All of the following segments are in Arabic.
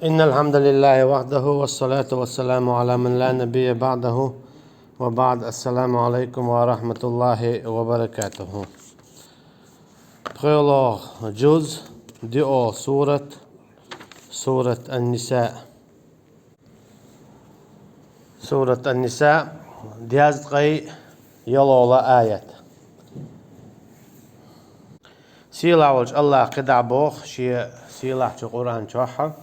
إن الحمد لله وحده والصلاة والسلام على من لا نبي بعده وبعد. السلام عليكم ورحمة الله وبركاته. Prologue جزء دي سورة النساء. سورة النساء دياز قي يلولا آيات سيلا وجه الله قدع بوخ شي سيلا قرآن شوحة.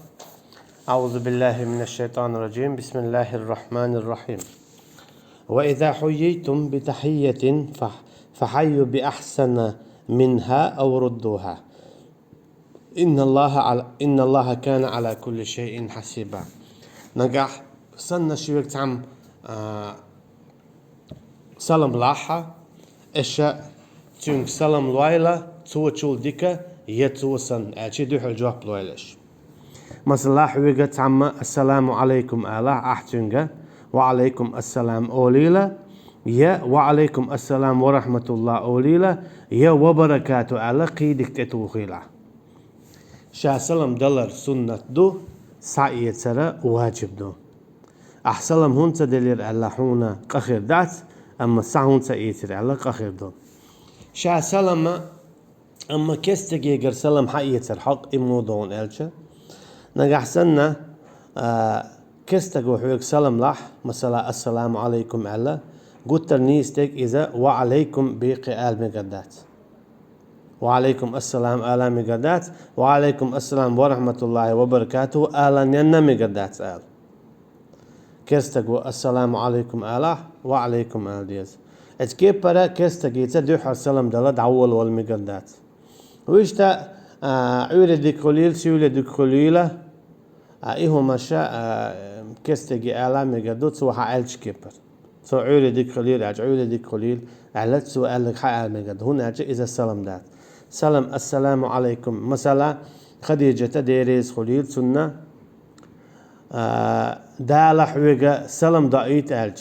أعوذ بالله من الشيطان الرجيم. بسم الله الرحمن الرحيم. وإذا حييتم بتحية فحيوا بأحسن منها أو ردوها إن الله كان على كل شيء حسيبا. نجح سنة شوية عم سلام لاحة إشاء تونك سلام لويلة توتشول ديكا يتوسن أشي دوح الجواب لويلش مثلا حويقت عم السلام عليكم آله أحتنجا وعليكم السلام أوليلا يا وعليكم السلام ورحمة الله أوليلا يا وبركاته آله قيدك تتوخيلا شا سلام دلر سنة دو سعيد سرا واجب دو أحسلم هون تدلير الله حونا قخير دات أما سعون سعيد الله قخير دو شا سلام أما كستجيجر سلام حقيقة الحق إمو دون ألشا نجح سنة كستجو حويك سلام لح مثلا السلام عليكم الله قلت نيستك إذا وعليكم بقي آل مقدات وعليكم السلام آل مقدات وعليكم السلام ورحمة الله وبركاته آل نينا مقدات آل كستجو السلام عليكم آله وعليكم آل ديز اتكيب برا كستجيتا دوحر سلام دلد عول والمقدات ويشتا عولة دي قليل سيولة دي قليلة إيهو مشا كستجي آلا مقدوت سوى حالش كيبر سو عولة دي قليل عولة دي قليل علت سوى قالك حال مقد هنا إذا السلام دات سلام السلام عليكم مثلا خديجة ديريز خليل سنة دال حويقة سلام دايت ألج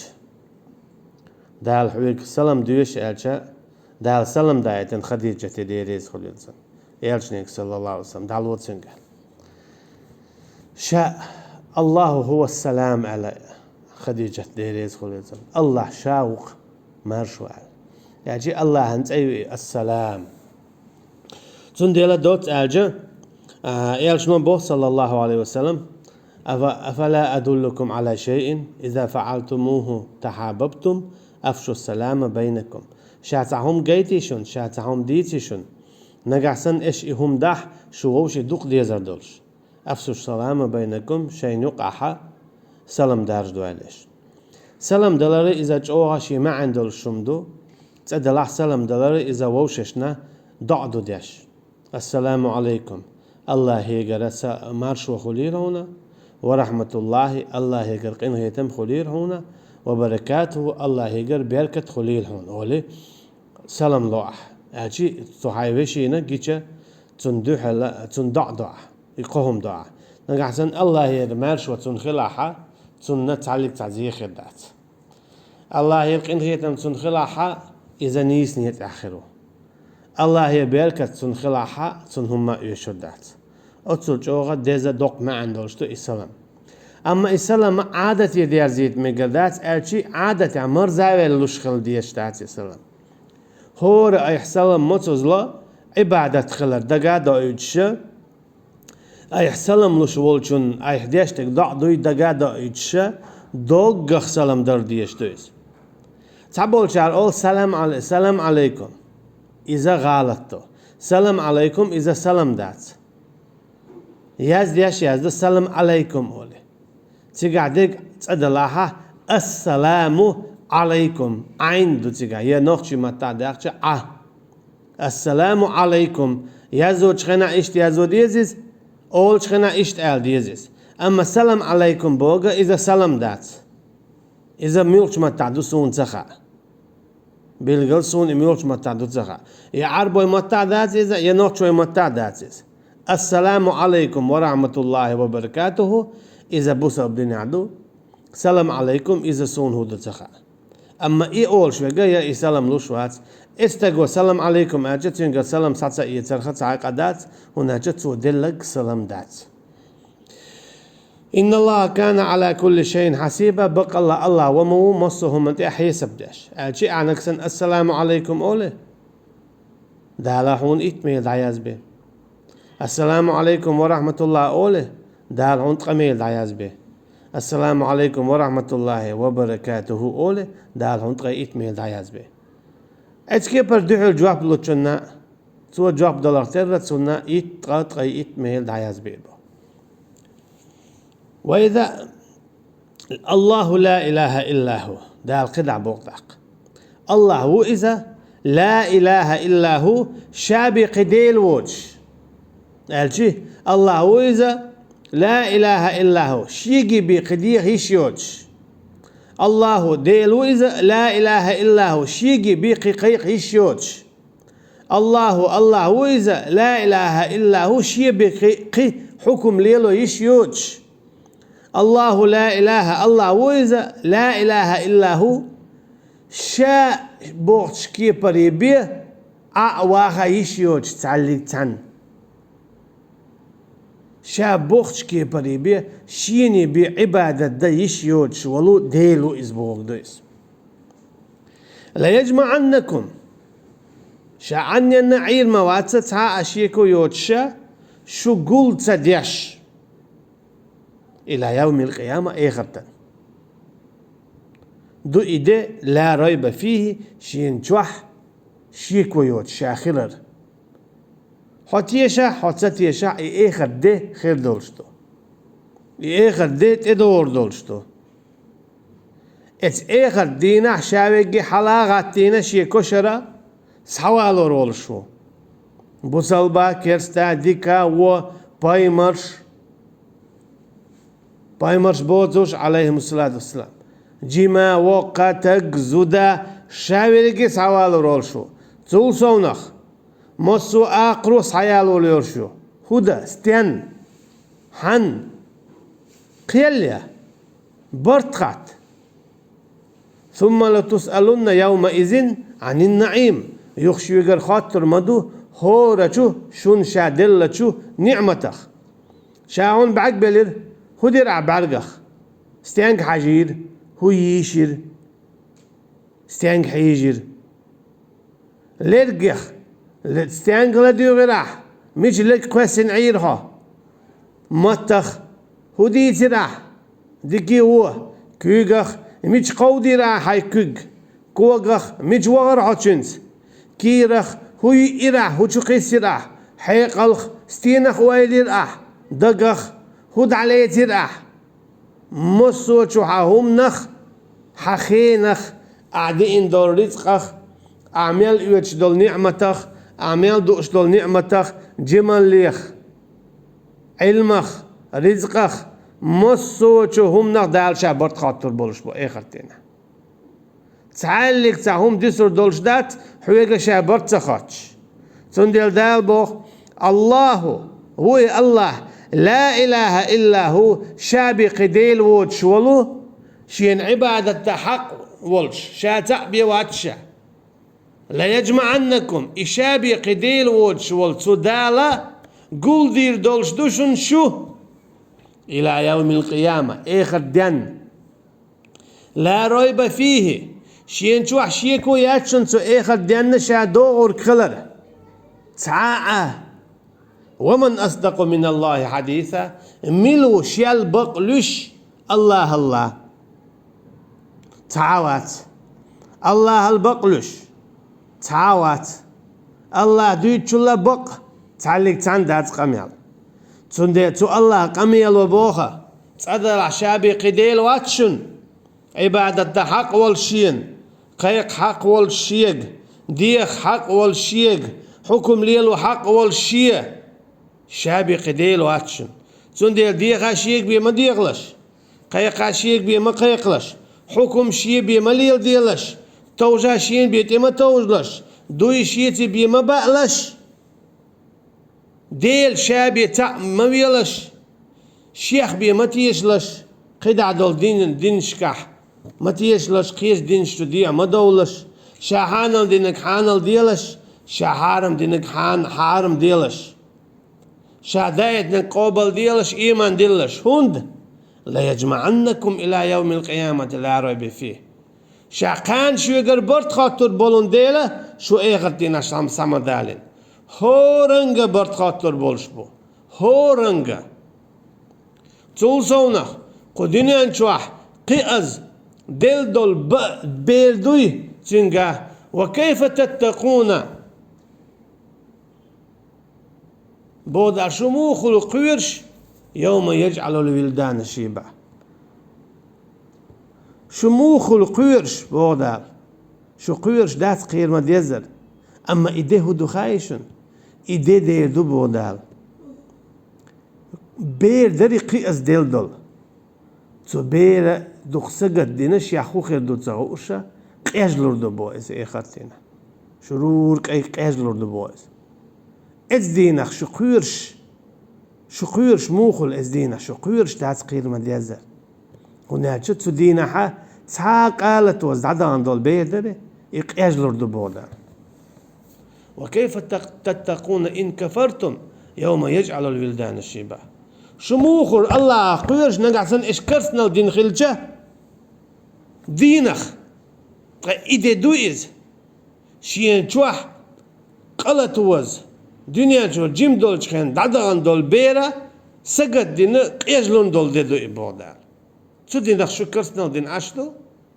دال حويقة سلام دويش ألج دال سلام دايتن خديجة ديريز خليل سنة يالشنيك صلى الله عليه وسلم دال واتسنجل شاء الله هو السلام على خديجة ديريز خليل سنة الله شاوق مارشو على يعني الله هنت أي السلام تنديلا دوت ألج يالشنون بو صلى الله عليه وسلم أفلا أدلكم على شيء إذا فعلتموه تحاببتم أفشوا السلام بينكم شاتعهم جيتيشون شاتعهم ديتيشون نجحسن إيش إهم دح شووش دوق ديزر دولش أفشوا السلام بينكم شيء يقع سلام دارج دوالش سلام دلاري إذا جوها شي ما عندل شمدو تدلع سلام دلاري إذا ووششنا ضعدو ديش السلام عليكم الله هيجر مارش وخليل هنا ورحمة الله هيجر قين هيتم خليل هنا وبركاته الله هيجر بركة خليل هون أولي سلام لوح أجي صحيح جيتش تندوح لا تندع يقهم دعاء نجحسن الله هيجر مارش وتنخلعها تنتعلق تعزيه خدات الله هيجر قين هيتم تنخلعها إذا نيسني يتأخروا الله هي بركة تنخلعها تنهم يشدات أتصل جوغا ديزا دوق ما عندوش السلام أما السلام عادة يدير زيت مقدات ألشي عادة عمر زاوية لشخل ديشتات السلام هور أي سلام متوزلا عبادة خلر دقا دايتش أي سلام لشولشون أي حديشتك دوي دقا دايتش دوغ سلام در ديشتويس تعبول شعر أول سلام عليكم إذا غلطتو سلام عليكم إذا سلام دات يازد السلام عليكم أولي تقعدك تدلعها السلام عليكم عين دو تقع يا نوخشي متى داخش السلام عليكم يازو تشخنا إشت يازو ديزيز أول تشخنا إشت آل ديزيز أما السلام عليكم بوغا إذا سلام دات إذا ميلش متى دو سون تخا بالقل سون ميلش متى دو تخا يا عربو متى دات إذا يا نوخشو متى دات السلام عليكم ورحمة الله وبركاته إذا بوسا بدين عدو سلام عليكم إذا سون هو دتخا أما إي أول شوي جاي إي سلام لوشوات استجوا سلام عليكم أجت ينقل سلام ساتسا يترخت عقدات ونجت ودلق سلام دات إن الله كان على كل شيء حسيبا بق الله ومو مصهم انت حسب داش أجي عنكسن السلام عليكم أولي دالحون إتميل دعياز به السلام عليكم ورحمة الله أولي دالحون تقميل دعياز به السلام عليكم ورحمة الله وبركاته أولي دالحون تقي إتميل دعياز به أجي بردوح الجواب لوتشنا سوى جواب دولار ترد سونا تقي إتميل دعياز به وإذا الله لا إله إلا هو ده القدع بوقتك الله هو إذا لا إله إلا هو شابي قديل وجه الجي الله هو إذا لا إله إلا هو شيجي بقدير هيش يوج الله ديل وإذا لا إله إلا هو شيجي بقيق هيش يوج الله هو إذا لا إله إلا هو شي بقي حكم ليلو هيش يوج الله لا إله الله وإذا لا إله إلا هو شا بوغش كي بريبيه واخا يشيوش تعليق تن شا بوغش كي بريبيه شيني بعبادة دا يشيوش ولو ديلو إزبوغ دويس لا يجمعنكم شا عني النعير مواتت ها أشيكو يوتشا شو قلت ديش إلى يوم القيامة إيخرتن دو إيدي لا ريب فيه شين جوح شيكويوت شاخرر حتيشا حتيشا إيخر دي خير دولشتو إيخر دي تدور دولشتو إيخر دينا شاويجي حلاغات دينا شيكو شرا سحوالو رولشو بوصلبا كيرستا ديكا و بايمرش بوزوش عليهم الصلاة والسلام جيما وقتك زودا شاويرجي سوال رولشو تول سونخ مصو آقرو سحيالو ليرشو هودا ستين حن قيليا برتخات ثم لتسألن يومئذ عن النعيم يخشو يقر خاطر مدو هو رجو شون شادلتشو نعمتخ شاعون بعق بلر هدر عبارغخ ستيانك حجير هو يشير ستيانك حيجير لرقخ ستيانك لديو غراح مش لك كوسن عيرها متخ هدي تراح ديكي هو كيغخ مش قودي راح هاي كيغ كوغخ مش وغر حتشنس كيرخ هو يراح هو شقيس راح حيقلخ ستينخ ويلي راح دقخ هود عليه تراح مصوتشو حاهم نخ حخينخ أعدين دول رزقخ أعمال يوتش دول نعمتخ أعمال دوش دول نعمتخ جمال ليخ علمخ رزقخ مصوتشو هم نخ دال شابرت خاطر بولش بو إيخرتينا تعالك تعهم ديسر دولش دات حويقة شابرت سخاتش تندل دال بو الله هو الله لا إله إلا هو شابي قديل ووتش ولو شين عبادة حق ولش شاتع بيواتشا لا يجمعنكم إشابي قديل ووتش والصدالة قول دير دولش دوشن شو إلى يوم القيامة إيخر دن لا ريب فيه شين شو حشيكو ياتشن سو إيخر دن شادوغر كلر تعاء ومن أصدق من الله حديثا ملو شيال بقلش الله تعاوات الله البقلش تعاوات الله دويتش الله بق تعلق تندات قميل تنديتو الله قميل وبوخا تقدر عشابي قديل واتشن عبادة حق والشين قيق حق والشيق ديخ حق والشيق حكم ليل حق والشيق شابي قديل واتشن تنديل ديخ شيق بي ما ديغلش قيق شيق بي ما قيقلش حكم شي بي ما ليل ديلش توجا شين بيتي ما توجلش دوي شيتي بي ما بقلش ديل شابي تا ما ويلش شيخ بي ما تيشلش قدع دول دين شكح ما تيشلش قيش دين شتديع ما دولش شاحانل دينك حانل ديلش شاحارم دينك حارم ديلش شادايت نقوبل ديلش إيمان ديلش هند ليجمعنكم إلى يوم القيامة لا ريب فيه شاقان شو اگر برد خاطر بولون دیله شو ايغتين شام سامدالين هورنگا برد خاطر بولش بو هورنگا تول سونا قديني انشواح قيأز دل دول بيردوي تنگا وكيف تتقون بود شموخ القيرش يوم يجعل الولدان شيبا شموخ القيرش بودا شو قيرش داس قير ما ديزر اما ايديه هدو خايشن ايديه دير دو بودال بير داري قيأس ديل دول تو بير دخسقت دينش يحو خير دو تغوشا قيجلور دو بوئز اي خطينا شرور قيجلور دو بوئز از دينخ شو قيرش موخل از دينخ شو قيرش داس قير ما ديزر هناك تو دينها تسعى قالت وزعدان دول بير داري يقيجلور دو بودا وكيف تتقون إن كفرتم يوم يجعل الولدان شيبا شموخر الله قيرش نقعسن إشكرسنا الدين خلجة دينخ إيدي دوئز شيئن چوح قلت وز دنيا چو جيم دول چخين دادغان دول بيرا سقط دين قيجلون دول دي دوئي بودا شو دينخ شكرسنا الدين عشتو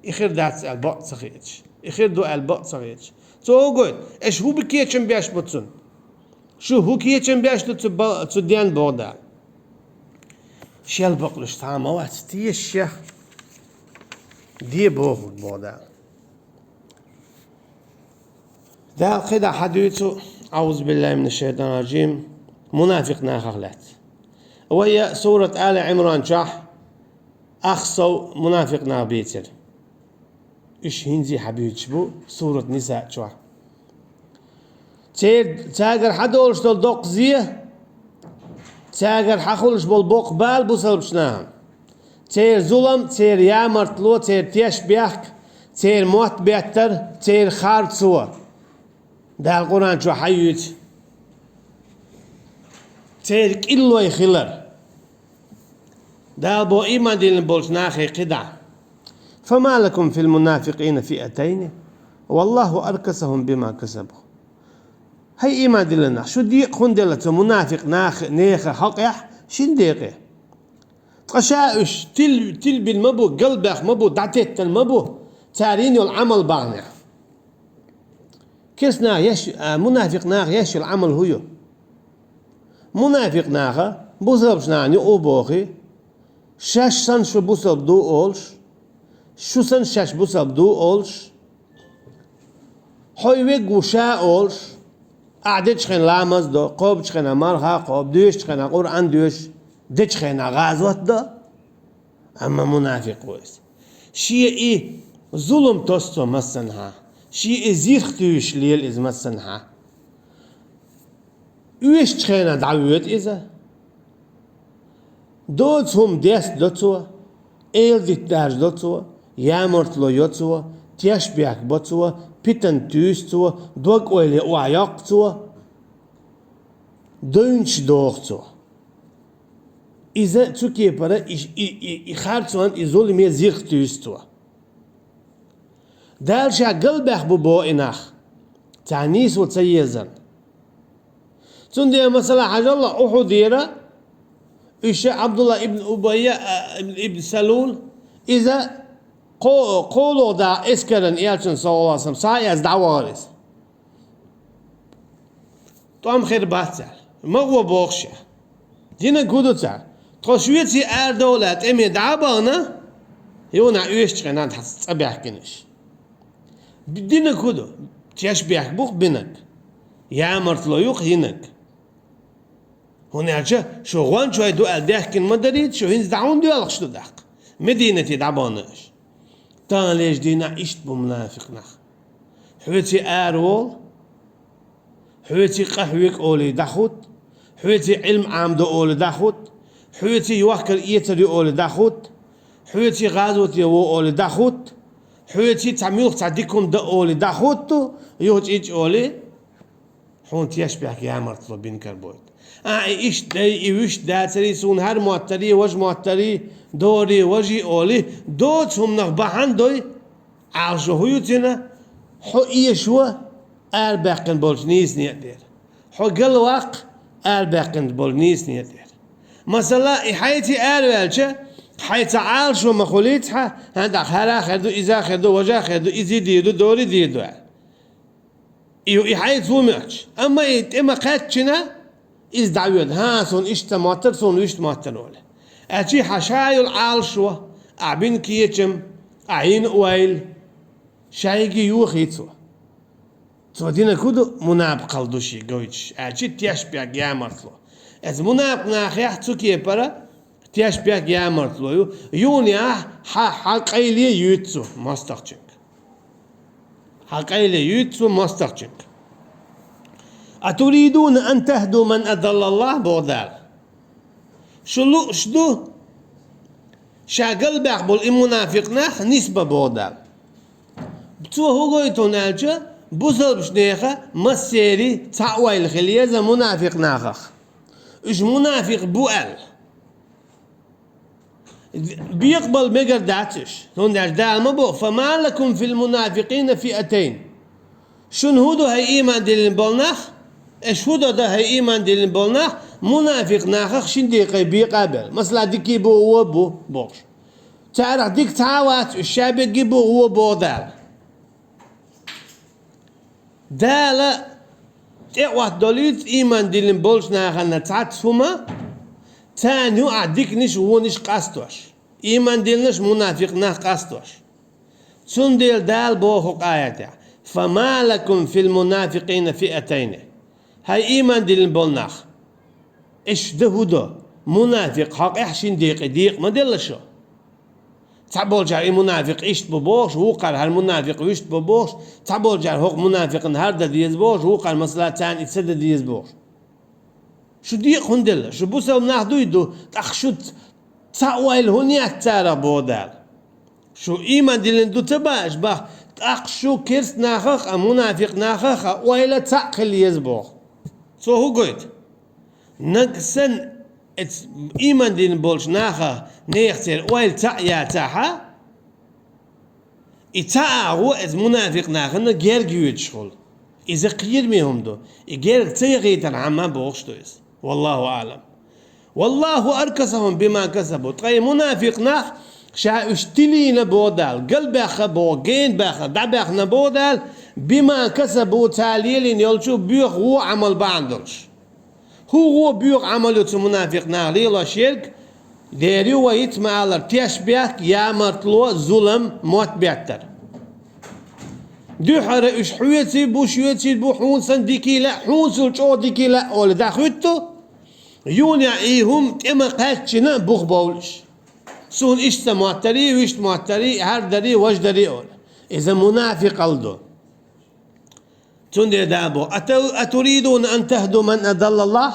إخير داتس الباق صغيرش إخير دو الباق صغيرش تو قلت ايش هو بكيتشن بياش بتسن شو هو كيتشن بياش تديان بودا شيل بقلش طعمه واتستي الشيخ دي بوغ بودا ده خدا حديثه أعوذ بالله من الشيطان الرجيم منافق ناخلت وهي سورة آل عمران شح أخصو منافق نابيتر إيش هنزي حبيب شبو سورة نساء شو تاجر حدولش دول دوق زيه تاجر حخولش بالبوق بال بوصل بشناهم تير ظلم تير يامرتلو تير تيش بيحك تير موت بيتر تير خارج سوا ده القرآن شو حيوت تير كيلو يخلر ده بو إيمان دين بولش ناخي قدع فما لكم في المنافقين فئتين والله أركسهم بما كسبوا هاي إيمان دلنا شو ديق خندلته منافق نيخ حقيح شين ديقه تقشاش تل بالمبو قلبك مبو دعتت المبو تارين العمل بانع كسنا يش منافق ناخ يش العمل هو منافق ناخ بوصل ناني أو بوخي شاش سن شو بوصل دو أولش شو سن شاش بوصل دو أولش حيوي قوشا أولش قعدت شخن لامز دو قوب شخن مرها قوب دوش شخن قرآن دوش دش شخن غازوات دو أما منافق ويس شيء ظلم توستو مسنها شيء زيخ دوش ليل إز مسنها ويش شخن دعوت إذا دوت هم دست دوتوا إيل ديت دارج دوتوا يامرت لو يوتوا تيش بيك بوتوا بيتن توستوا دوك أولي وعياقتوا دونش دوغتوا إذا تكي برا إخارتوا أن إزولي مي زيخ توستوا دالشا قلبك ببو إناخ تعنيس وتسيزن تندي مثلا حاجة الله أحديرا إيش عبد الله ابن أبي ابن سلول إذا قولوا دا إسكرن إيالشن صلى الله عليه وسلم سايز دعوارس توام خير باتسال ما هو بوخشة دينا قدو تسال تخشويتي دولات إمي دعبانا يونا إيش تخينان تحس تبيح كنش دينا قدو تيش بيح بوخ بينك يا مرتلو يوق هناك هناك شو غوان شو هيدو الدهك المدريد شو هنز دعون دو يلقش دو دهك مدينة دعباناش تان ليش دينا إشت بمنافق نخ حويتي آرول حويتي قهويك أولي دخوت حويتي علم عام دو أولي دخوت حويتي يوكر إيتري أولي دخوت حويتي غازوت يو أولي دخوت حويتي تعميوخ تعديكم دو أولي دخوت يوت إيج أولي حون تيش بيحك يا مرتلو بين كربويت إيش داي إيش داتري سون هر معتري وج معتري دوري وجي أولي دوت هم نخبحان دوي عالشو هيوتنا حو إيشوا باقن بولش نيس نيدير حو قلواق باقن بول نيس نيدير مثلا حياتي والشة حيث عالشو مخوليتها عندك هلا خدو إذا خدو وجا خدو إزي ديدو دوري ديدو حيث ومعش أما إما قاتشنا إز دعوت ها سون إشتا معتر سون ويشت معتر ولا أشي حشايل عالشو أعبين كيتشم أعين ويل شايجي يوخيتسو تودينا كودو مناب قلدوشي قويتش أشي تياش بيك يا مرتلو از مناب ناخيح تسوكي برا تياش بيك يا مرتلو يوني حقيلي يوتسو مستقچنك حقيلي يوتسو مستقچنك أتريدون أن تهدوا من أضل الله بودال شدو شاقل بقبل المنافق ناخ نسبة بودال بتو هو يتونالجا بوزل بشنيخة مسيري تعوى الخلية منافق ناخخ إيش منافق بوال بيقبل مقر داتش هون دال ما بو فما لكم في المنافقين فئتين شن هودو هاي إيمان دلين بولناخ إيش هودو ده هاي إيمان دلين بولناخ منافق ناخخ شن ديقي بيقابل مثلا ديكي بو هو بو بوش تعرف ديك تعاوات الشاب يجيبو هو بو دال دالا إقوات دوليت إيمان دلين بولش ناخنا تعتفما تانيو عديك نش هو نش قاستوش إيمان دلنش منافق ناخ قاستوش تندل دال بوخوق آياته فما لكم في المنافقين فئتين هاي إيمان دلين بولناخ إيش دهودو منافق حق إحشين ديق ما دلشو تعبول جار منافق إيش ببوش هو قال هالمنافق ويش ببوش تعبول جار هوق منافق هردا ديز بوش هو قال مثلا تاني يتسد ديز بوش شو ديق هندل شو بوسا وناخدو يدو تخشوت تاويل هنيك تارا بودال شو إيمان دلين دو تباش باخ تأخشو كرس ناخخ منافق ناخخ وإلا تأخل يزبوخ سو هو قويت نقسن إيمان دلين بولش ناخخ نيختر وإلا تأيا تاحا إتاعو إز منافق ناخنا غير جيوت شغل إذا قير ميهم دو غير تيغيتر عما بوخش دويس والله أعلم والله أركسهم بما كسبوا تغي منافق ناخ شا اشتلين بودال قلب أخبو جين بأخ دبخ نبودال بما كسبوا تاليلين يلشو بيوخ هو عمل باندرش هو بيوخ عملوا منافق ناخ ليلا شرك ديريو ويتما على تشبيك يا مرتلو ظلم موت بيتر دو حرا اش حويتي بو شويتي بو حونسن ديكي لا حونسل جو ديكي لا اول داخلتو يونيا ايهم اما قاتشنا بوخ بولش سون اشت معتري ويشت معتري هر دري وش دري اول اذا منافق الدو تندي دابو اتريدون ان تهدوا من اضل الله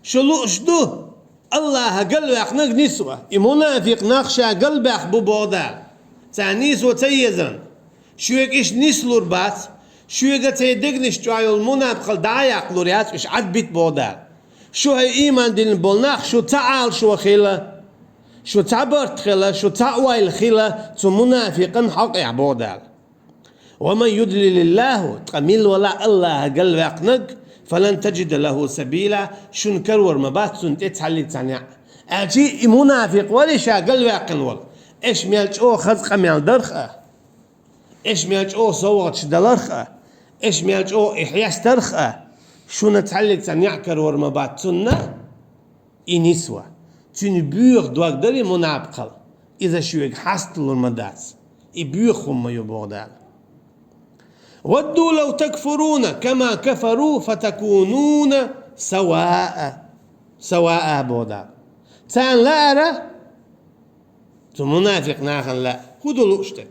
شلو اشدو الله قلبك نق نسوة منافق نقشا قلبك ببودال تانيس وتيزن شويك إيش نسلور بات شويك تيدقنش جايو المنافق دايق لوريات إيش عد بيت بودال شو هي إيمان دين بولناخ شو تعال شو خيلة شو تعبرت خيلة شو تعويل خيلة تو منافق حق بودال ومن يدلل الله تقميل ولا الله قلبك نق فلن تجد له سبيلا شن كرور مبات سن تتحلي تانيع أجي منافق ولا شاقل واقن ولا إيش ميالج أو خزق ميال درخة إيش ميالج أو صوغتش دلرخة إيش ميالج أو إحياس ترخة شو نتحلي تانيع كرور مبات سنة إنسوة تنبيغ دواق داري منافقل إذا شويك حاستل المداس يبيغهم ما يبغدال ودوا لو تكفرون كما كفروا فتكونون سواء بودا تان لا أرى منافق ناخن لا خذوا لوشتك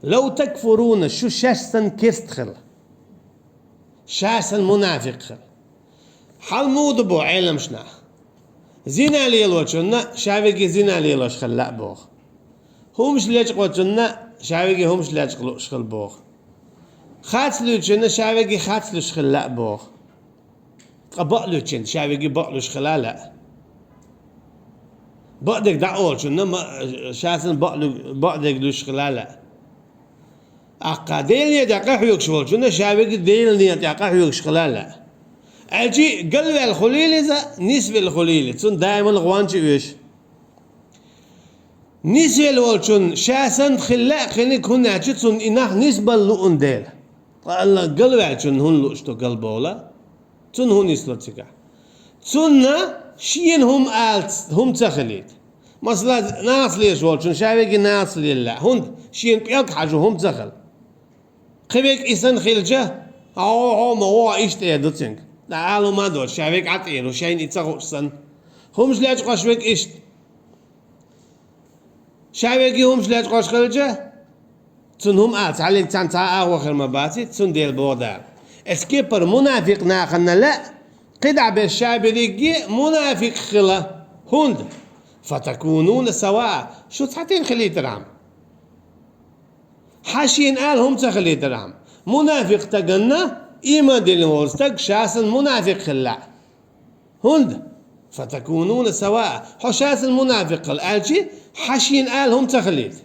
لو تكفرون شو شاسن كيست خل شاسن منافق خل حال مود بو علم شنا زنا ليلوشنا شافيكي زنا ليلوش خل لا بوخ هو مش ليش قوتنا شاويجي همش لاج شغل بوخ خاتلو جنا شاويجي خاتلو شغل لا بوخ بقلوشين شاوي بقلوش خلاله بقدك دعول شو نما شاسن بقدك دوش خلاله أقاديل يدقى حيوك شغل شو شاوي ديل يدقى حيوك خلاله أجي قلب الخليل إذا نسبة الخليل تون دائما الغوانش إيش نسبة الولشون شاسن خلاق خليك هنا تون إنها نسبة اللون ديل الله قلب الشون هون لوشتو قلبه ولا تون هون يسلطك تون شين هم تخليت مثلا ناس ليش ولشون شاوي ناس لله هون شين بيك حاجة هم تخل خبيك إنسان خلجة أو ما هو إيش تيادتينك تعالوا ما دور شاويك عطير وشين يتسقوا سن همش لاج قشويك إيش شاويك همش لاج قش خلجة تون هم عليك تنتع آخر ما باتي تون ديال بودار اسكيبر منافق ناخنا لا قدع بالشابريجي منافق خلا هند فتكونون سواء شو تحتين خليت رام حاشين هم تخليت رام منافق تجنا إيما دين وستك شاسن منافق خلا هند فتكونون سواء حشاس المنافق الآلشي حاشين هم تخليت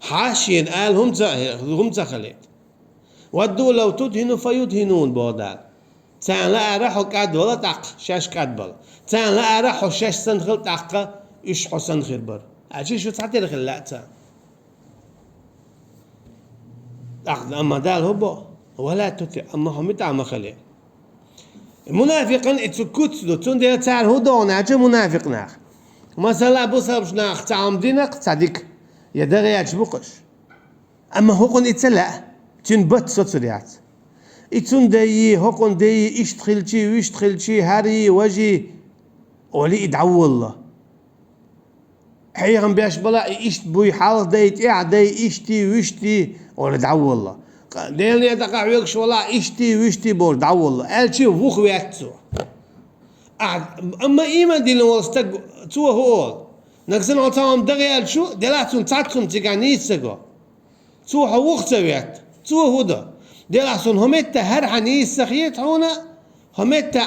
حاشين هم تخليت ودوا لو تدهنوا فيدهنون بودال تان لا أرحو كاد ولا تق شاش كادبل تان لا أرحو شاش سنخل تق إيش حسن خربر أجي شو تعطي خلا تان أما دال هو ولا تطيع أما هم يتعمى خليه منافقا اتسكوت دو تون ديال تاع الهدون أجي منافق ناخ مثلا بوصل ناخ تعم دينك تصدق يدغي يعجبكش أما هو يتسلع تنبت صوتيات يتون داي هوكون داي إيش تخلشي ويش تخلشي هاري وجي ولي يدعو الله حيغم بيش بلا إيش بوي حال داي تيع داي إيشتي ويشتي ولا دعو الله ديال يدقع ويكش ولا إيشتي ويشتي بول دعو الله ألشي وخ ويكتو أما إيمان دين وستق تو هو نكسن عطاهم دغيا شو دلاتون تعتكم تيغاني سغو تو هو وقتويات تو هدا دلاتون همت هر حني سخيت هنا همت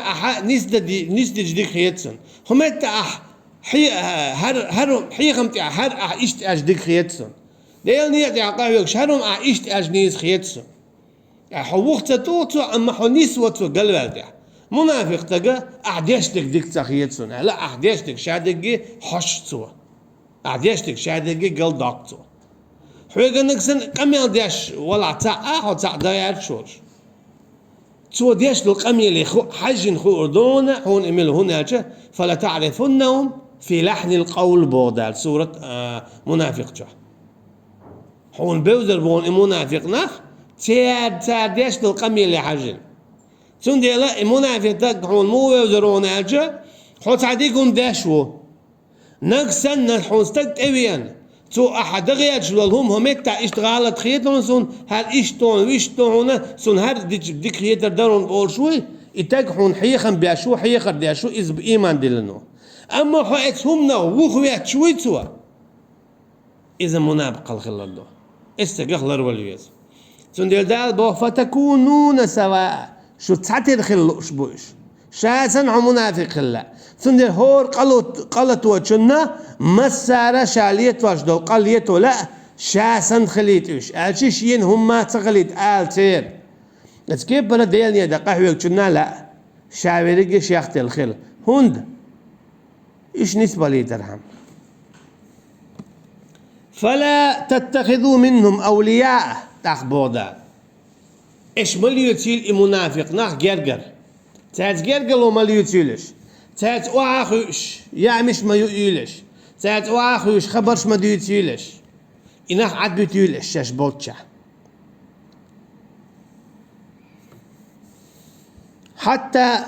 نسد جديد خيتسن همت هر حيغم تاع هر ايشت اج ديك خيتسن ديال نيت يعقاوك شهرهم ايشت اج نيس خيتسن يا حوقت تو اما حنيس وتو قلبك منافق تجا أحداشتك ديك تخيتسون لا أحداشتك شادقي حشتوا أحداشتك شادقي قل داقتوا حويقا نكسن قمي ديش ولا تاع تاع داير شوش تو ديش القمي اللي حجن خو أردون هون إمل هنا فلا تعرفنهم في لحن القول بودال سورة منافق جا هون بوزر بون منافق نخ تاع ديش القمي اللي حجن تون ديلا منافق تقحون مو يوزرون أجا حوت عديكم داشو نقصن نحون استقت أبيان تو أحد غيرج لهم همتا اشتغالت خيتون سون هل اشتون ويشتون سون هر ديك خيتر دارون بقول شوي يتقحون حيخن بيشو حيخر ديشو إز بإيمان دلنو أما حيتهم نو وخويات شوي توا إذا منافق الخلال دو استقخلر واليوز تون ديل دال بو فتكونون سواء شو تعتير خلوش بوش شاسن منافق خلا ثم هور قلت وجنا مسارة شاليت وجدو قليت ولا شاسن خليتوش ألشيش ين هم ما تغليت آلتير كيف بنا ديال نيدا قهوة وجنا لا شاوريك شيخت الخل هند إيش نسبة لي درهم فلا تتخذوا منهم أولياء تخبودا إيش مليوتيل منافق ناخ جرجر تاعت جرجر وما ليوتيلش تاعت واخوش يا مش ما يويلش تاعت واخوش خبرش ما ديوتيلش إناخ عاد بيتيلش شاش بوتشا حتى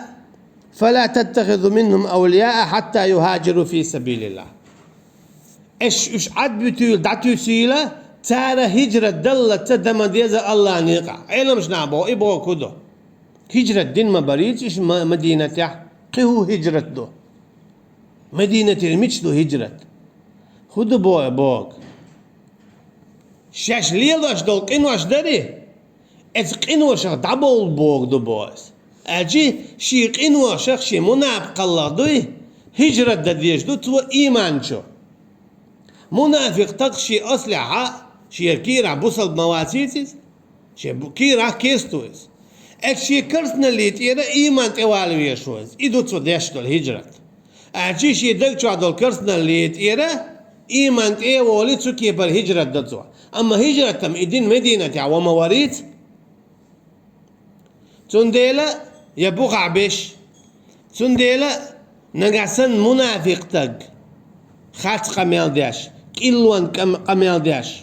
فلا تتخذوا منهم أولياء حتى يهاجروا في سبيل الله إيش عاد بيتيل دعتو سيلة تارى هجرة دلة تدم ديزا الله نيقع عيلا مش نعبو إبو كدو هجرة الدين ما بريد إيش مدينة تح قهو هجرة دو مدينة الميتش دو هجرة خدو بو بوك شاش ليلوش دو قنوش داري إذ قنوش دبل بوك دو بوس أجي شيق إنوا شخصي منافق الله دوي هجرة دديش دو تو إيمان شو منافق تقشي أصلحة شي كيرا بوصل مواسيتس شي كيرا كيستويس أكشي كرسنا اللي تيرا إيمان توالوية شوز إدو تو ديش دول هجرة أجي شي دكتور دول كرسنا اللي تيرا إيمان تيوالي تو كيبر هجرة دتوا أما هجرة تم إدين مدينة ومواريت تنديلا يبوغ بيش تنديلا نقاسن منافق تق خات قميل داش كيلوان قميل داش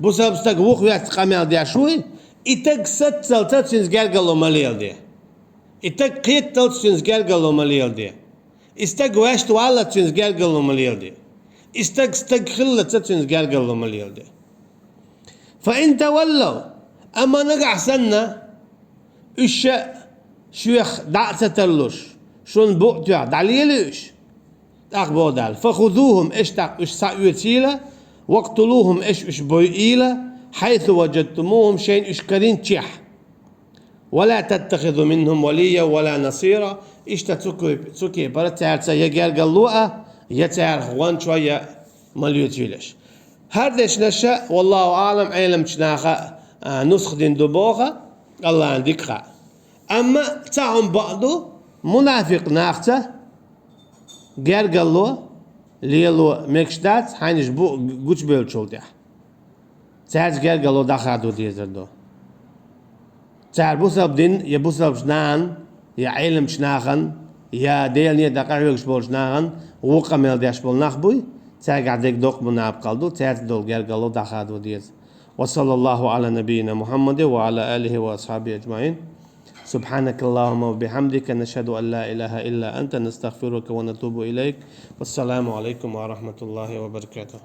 بوسابستك وخيات قميل داشوي إتق ست سلطات سنز قالقلو مليل دي إتق قيت تلت سنز قالقلو مليل دي استق واشت والله سنز قالقلو مليل دي استق خلت سنز قالقلو مليل دي فإن تولوا أما نقع سنة إيش شيخ دعسة تلوش شون بوقتها دعليلوش أخبو دال فخذوهم إيش سايوتيلا واقتلوهم إيش بوئيلا حيث وجدتموهم شين إيش كرين تيح ولا تتخذوا منهم وليا ولا نصيرا إيش تسوكي برتعرت يجار قلوءة يتعر خوان شوية مليوتيلش هردش نشأ والله أعلم علم شناخة نسخ دين دبوخة الله عندك أما تاهم بعضو منافق ناخته غير قالوا ليلو مكشتات حينش بو قوش بيل شولدح تاج غير قالوا دخلوا ديزردو تاج بوسب دين يبوسب شنان يا علم شناخن يا ديلني دقائق شبول شناخن وقمل داش بول نخبوي تاج عندك دوق مناب قالدو تاج دول غير قالوا دخلوا ديز وصلى الله على نبينا محمد وعلى آله وأصحابه أجمعين سبحانك اللهم وبحمدك نشهد أن لا إله إلا أنت نستغفرك ونتوب إليك والسلام عليكم ورحمة الله وبركاته.